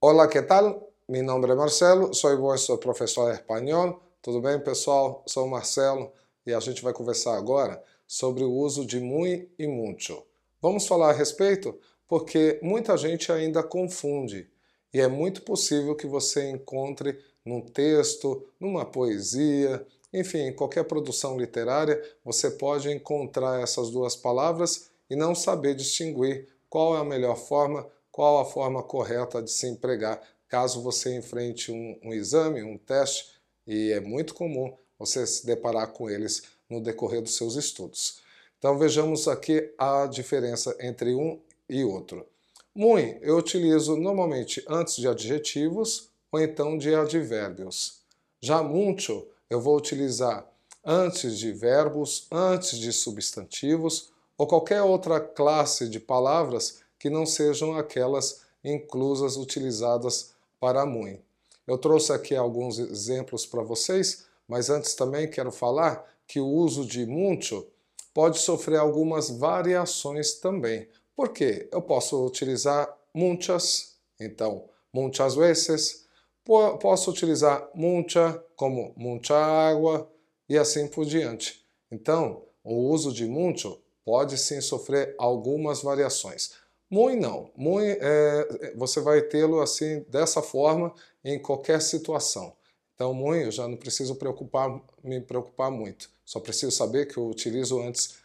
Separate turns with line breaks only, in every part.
Hola, ¿qué tal? Mi nombre es Marcelo, soy vuestro professor de espanhol. Tudo bem, pessoal? Sou o Marcelo e a gente vai conversar agora sobre o uso de muy e mucho. Vamos falar a respeito porque muita gente ainda confunde e é muito possível que você encontre num texto, numa poesia, enfim, em qualquer produção literária, você pode encontrar essas duas palavras e não saber distinguir qual é a melhor forma, qual a forma correta de se empregar, caso você enfrente um exame, um teste, e é muito comum você se deparar com eles no decorrer dos seus estudos. Então vejamos aqui a diferença entre um e outro. Muy eu utilizo normalmente antes de adjetivos ou então de advérbios. Já mucho eu vou utilizar antes de verbos, antes de substantivos ou qualquer outra classe de palavras que não sejam aquelas inclusas utilizadas para muy. Eu trouxe aqui alguns exemplos para vocês, mas antes também quero falar que o uso de mucho pode sofrer algumas variações também. Por quê? Eu posso utilizar muchas, então muchas veces, posso utilizar mucha como mucha água e assim por diante. Então, o uso de mucho pode sim sofrer algumas variações. Muy não. Muy você vai tê-lo assim dessa forma em qualquer situação. Então, muy eu já não preciso me preocupar muito. Só preciso saber que eu utilizo antes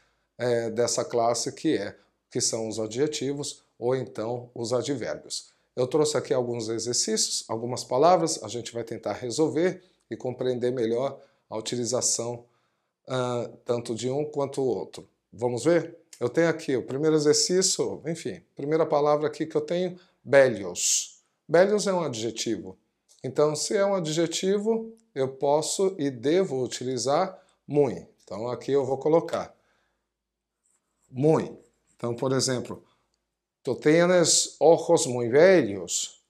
dessa classe que são os adjetivos ou então os advérbios. Eu trouxe aqui alguns exercícios, algumas palavras, a gente vai tentar resolver e compreender melhor a utilização tanto de um quanto o outro. Vamos ver? Eu tenho aqui o primeiro exercício, enfim, primeira palavra aqui que eu tenho, bellos. Bellos é um adjetivo. Então, se é um adjetivo, eu posso e devo utilizar muy. Então, aqui eu vou colocar muy. Então, por exemplo, tu tienes ojos muy bellos.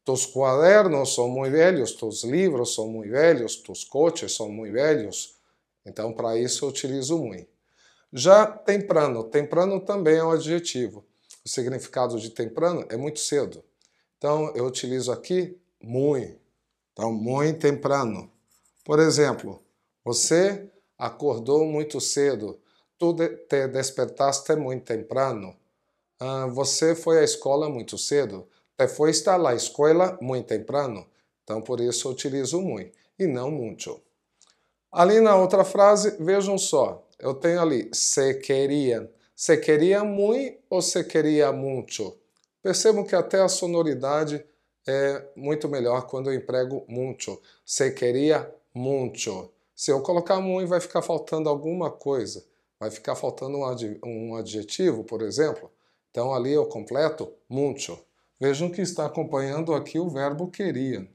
Tus cuadernos são muito velhos, tus livros são muito velhos, tus coches são muito velhos. Então, para isso, eu utilizo muy. Já temprano. Temprano também é um adjetivo. O significado de temprano é muito cedo. Então, eu utilizo aqui muy. Então, muy temprano. Por exemplo, você acordou muito cedo. Tu te despertaste muito temprano. Você foi à escola muito cedo. Te fuiste a la escuela muy temprano. Então, por isso, eu utilizo muy e não mucho. Ali na outra frase, vejam só. Eu tenho ali, se queria. Se queria muy ou se queria mucho? Percebam que até a sonoridade é muito melhor quando eu emprego mucho. Se queria mucho. Se eu colocar muy, vai ficar faltando alguma coisa. Vai ficar faltando um adjetivo, por exemplo. Então ali eu completo mucho. Vejam que está acompanhando aqui o verbo queria.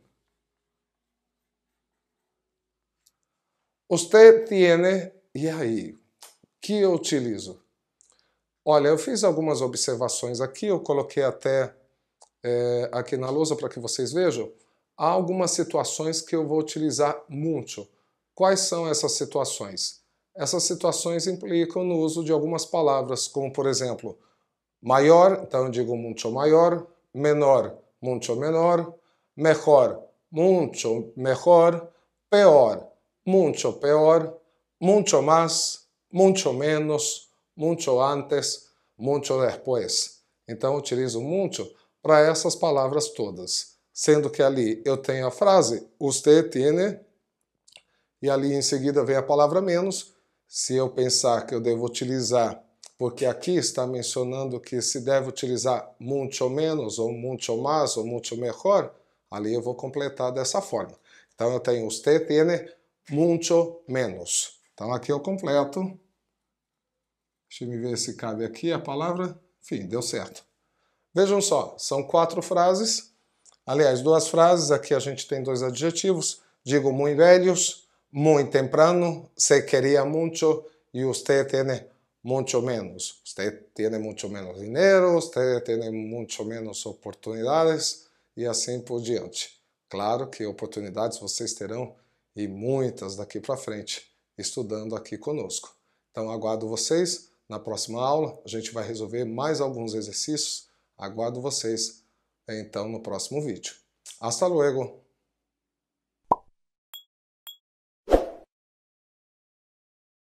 Usted tiene, e aí? Que eu utilizo? Olha, eu fiz algumas observações aqui, eu coloquei até aqui na lousa para que vocês vejam. Há algumas situações que eu vou utilizar mucho. Quais são essas situações? Essas situações implicam no uso de algumas palavras, como por exemplo, maior, então eu digo mucho maior, menor, mucho menor, mejor, mucho mejor, peor, mucho peor, mucho más, mucho menos, mucho antes, mucho después. Então eu utilizo mucho para essas palavras todas. Sendo que ali eu tenho a frase usted tiene, e ali em seguida vem a palavra menos. Se eu pensar que eu devo utilizar, porque aqui está mencionando que se deve utilizar mucho menos, ou mucho más, ou mucho mejor, ali eu vou completar dessa forma. Então eu tenho usted tiene mucho menos. Então aqui eu completo. Deixa eu ver se cabe aqui a palavra. Enfim, deu certo. Vejam só, são 4 frases. Aliás, 2 frases. Aqui a gente tem 2 adjetivos. Digo muy velhos, muy temprano, se quería mucho e usted tiene mucho menos. Usted tiene mucho menos dinheiro, usted tiene mucho menos oportunidades e assim por diante. Claro que oportunidades vocês terão e muitas daqui para frente, estudando aqui conosco. Então aguardo vocês na próxima aula, a gente vai resolver mais alguns exercícios. Aguardo vocês. então no próximo vídeo. Hasta luego!